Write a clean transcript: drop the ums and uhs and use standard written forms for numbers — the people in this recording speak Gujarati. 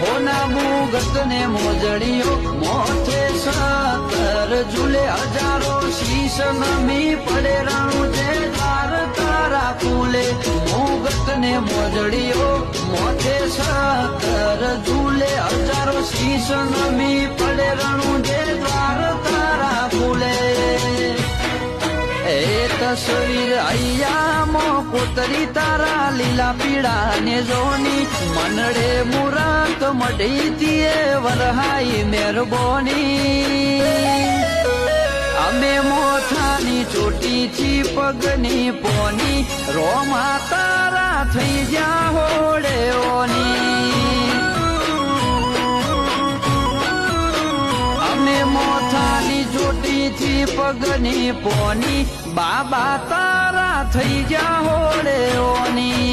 હોના મુગત ને મોજડીઓ મોથે 17 ઝૂલે હજારો શીશ નમી પડે રણું જે દ્વાર તારા ફૂલે મુગત ને મોજડીઓ મોથે 17 ઝૂલે હજારો શીશ નમી પડે રણું જે દ્વાર તારા ફૂલે એ તસવીર અહીંયા કોતરી તારા લીલા પીળા ને જોની મનડે મુરાત મઢીતી વરહાઈ મહેરબાની અમે મોથાની ચોટીથી પગની પોની રોમા તારા થઈ જા હોડેઓની અમે મોથાની ચોટીથી પગની પોની બાબા તારા થઈ જા હોડેઓની